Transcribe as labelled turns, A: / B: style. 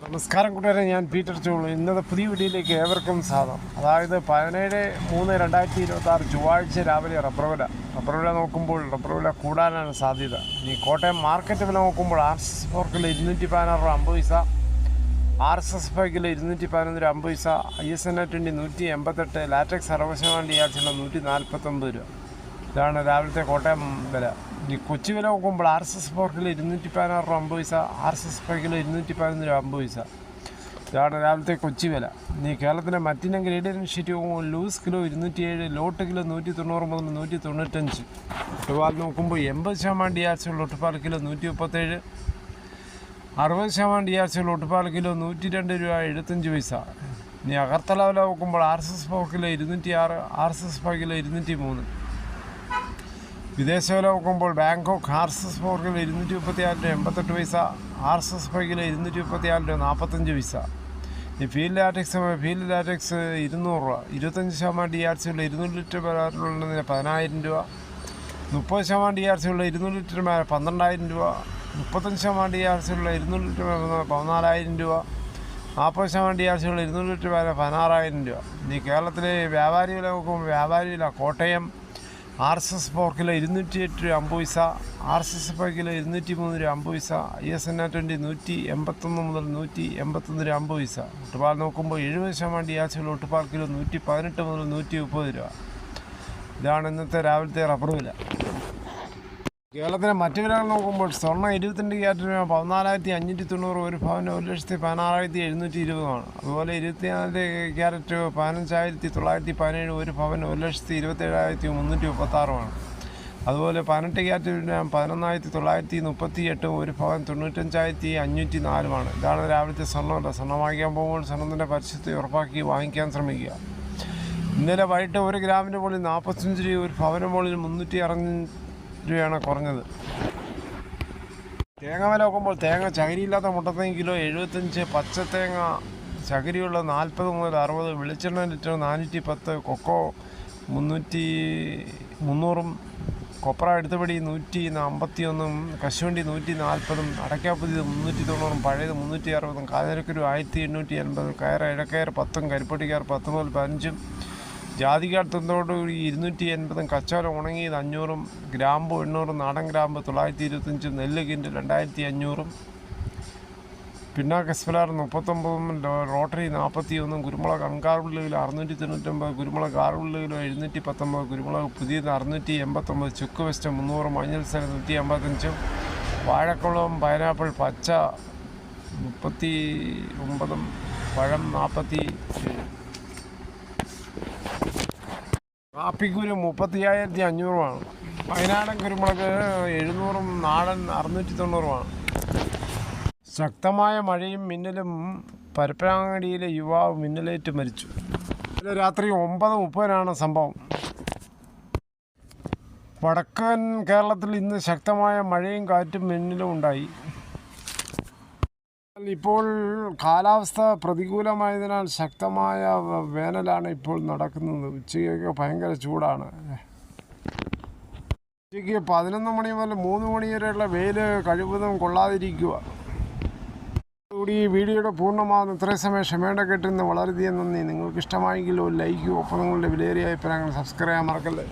A: നമസ്കാരം കൂട്ടുകാരെ, ഞാൻ പീറ്റർ ചോളു. ഇന്നത്തെ പുതിയ വീഡിയോയിലേക്ക് ഏവർക്കും സ്വാഗതം. അതായത് 17/3/2026 ചൊവ്വാഴ്ച രാവിലെ റബ്ബർ വില നോക്കുമ്പോൾ റബ്ബർ വില കൂടാനാണ് സാധ്യത. ഈ കോട്ടയം മാർക്കറ്റ് വില നോക്കുമ്പോൾ RSS-4 കിലോ 216 രൂപ 50 പൈസ, RSS-5 കിലോ 211 രൂപ 50 പൈസ, ISNA20 188, ലാറ്റക്സ് 60% DRC 149 രൂപ. ഇതാണ് രാവിലത്തെ കോട്ടയം വില. ഈ കൊച്ചി വില നോക്കുമ്പോൾ RSS-4 കിലോ 216 രൂപ 50 പൈസ, RSS-5 കിലോ 211 രൂപ 50 പൈസ. ഇതാണ് രാവിലത്തെ കൊച്ചി വില. ഈ കേരളത്തിലെ മറ്റിനം ഗ്രേഡിയൻ ഷീറ്റ് നോക്കുമ്പോൾ ലൂസ് കിലോ 207, ലോട്ട് കിലോ 190 മുതൽ 195. ഒട്ടുപാൽ നോക്കുമ്പോൾ 80% DRC ഉള്ള ഒട്ടുപാൽ കിലോ 137, 60% DRC ഉള്ള ഒട്ടുപാൽ കിലോ 102 രൂപ 75 പൈസ. ഇനി അകർത്തല വില നോക്കുമ്പോൾ RSS-4 കിലോ 206, RSS-5 കിലോ 203. വിദേശ വില നോക്കുമ്പോൾ ബാങ്കോക്ക് RSS-4 കിലോ 234 രൂപ 88 പൈസ, RSS-5 കിലോ 234 രൂപ 45 പൈസ. ഈ ഫീൽഡ് ലാറ്റക്സ് 200 രൂപ, 25% DRC ഉള്ള 200 ലിറ്റർ ബാരലുള്ളതിന് 10,000 രൂപ, 30% DRC ഉള്ള 200 ലിറ്റർ 12,000 രൂപ, 35% DRC ഉള്ള 200 ലിറ്റർ 14,000 രൂപ, 40% DRC ഉള്ള 200 ലിറ്റർ 16,000 രൂപ. ഈ കേരളത്തിലെ വ്യാപാരി വില നോക്കുമ്പോൾ വ്യാപാരി വില കോട്ടയം RSS-4 കിലോ 208 രൂപ 50 പൈസ, RSS-5 കിലോ 203 രൂപ 50 പൈസ, ISNA20 181 മുതൽ 181 രൂപ 50 പൈസ. ഒട്ടുപാൽ നോക്കുമ്പോൾ 70% DRC ഉള്ള ഒട്ടുപാൽ കിലോ 118 മുതൽ 130 രൂപ. ഇതാണ് ഇന്നത്തെ രാവിലത്തെ റബ്ബർ വില. കേരളത്തിലെ മറ്റു വിലകൾ നോക്കുമ്പോൾ സ്വർണ്ണം 22 ക്യാരറ്റ് രൂപ 14,590, ഒരു പവന് 1,16,720. അതുപോലെ 24 ക്യാരറ്റ് 15,917, ഒരു പവന് 1,27,336. അതുപോലെ 18 ക്യാരറ്റ് 11,938, ഒരു പവൻ 95,504. ഇതാണ് രാവിലത്തെ സ്വർണ്ണം. സ്വർണ്ണം വാങ്ങിക്കാൻ പോകുമ്പോൾ സ്വർണ്ണത്തിൻ്റെ പരിശുദ്ധി ഉറപ്പാക്കി വാങ്ങിക്കാൻ ശ്രമിക്കുക. ഇന്നലെ വൈകിട്ട് 1 ഗ്രാമിൻ്റെ മുകളിൽ 45 രൂപ, ഒരു പവന് മുകളിൽ 360 രൂപയാണ് കുറഞ്ഞത്. തേങ്ങ വില നോക്കുമ്പോൾ തേങ്ങ ചകിരിയില്ലാത്ത മുട്ടത്തേങ്ങ കിലോ 75, പച്ചത്തേങ്ങ ചകിരിയുള്ള 40 മുതൽ 60, വെളിച്ചെണ്ണ ലിറ്റർ 410, കൊക്കോ 300, കൊപ്ര എടുത്തപടി 151, കശുവണ്ടി 140, അടയ്ക്കാപ്പുതിയത് 390, പഴയത് 360, കാഞ്ഞിരക്കുരു 1880, കയർ ഇഴക്കയർ 10, കരിപ്പൊട്ടിക്കാർ 10 മുതൽ 15, ജാതിക്കാർ 280, കച്ചോലം ഉണങ്ങിയത് 500, ഗ്രാമ്പു 800, നാടൻ ഗ്രാമ്പ് 925, നെല്ല് കിൻഡ് 2,500, പിണ്ണാക്ക് എസ്പെലാർ 39, റോട്ടറി 41, കുരുമുളക് അൺകാർബിൾ കിലോ 699, കുരുമുളക് കാർബിൾ കിലോ 719, കുരുമുളക് പുതിയത് 689, ചുക്ക് വെസ്റ്റ് 300, മഞ്ഞൾ സര 155, വാഴക്കുളം പൈനാപ്പിൾ പച്ച 39, പഴം 47. കാപ്പിക്കുരു 35,500, വയനാടൻ കുരുമുളക് 700, നാടൻ 690. ശക്തമായ മഴയും മിന്നലും, പരപ്പനാങ്ങാടിയിലെ യുവാവ് മിന്നലേറ്റ് മരിച്ചു. ഇന്നലെ രാത്രി 9:30 സംഭവം. വടക്കൻ കേരളത്തിൽ ഇന്ന് ശക്തമായ മഴയും കാറ്റും മിന്നലും ഉണ്ടായി. ഇപ്പോൾ കാലാവസ്ഥ പ്രതികൂലമായതിനാൽ ശക്തമായ വേനലാണ് ഇപ്പോൾ നടക്കുന്നത്. ഉച്ചയ്ക്ക് ഭയങ്കര ചൂടാണ്. ഉച്ചയ്ക്ക് 11 മണി മുതൽ 3 മണി വരെയുള്ള വെയിൽ കഴിവതും കൊള്ളാതിരിക്കുക. കൂടി ഈ വീഡിയോയുടെ പൂർണ്ണമാകുന്ന ഇത്രയും സമയം ക്ഷമയോടെ കേട്ടിരുന്ന വളരെയധികം നന്ദി. നിങ്ങൾക്ക് ഇഷ്ടമായെങ്കിൽ ഒരു ലൈക്കും, ഒപ്പം നിങ്ങളുടെ വിലയേറിയ അഭിപ്രായങ്ങൾ സബ്സ്ക്രൈബ് ചെയ്യാൻ മറക്കല്ലേ.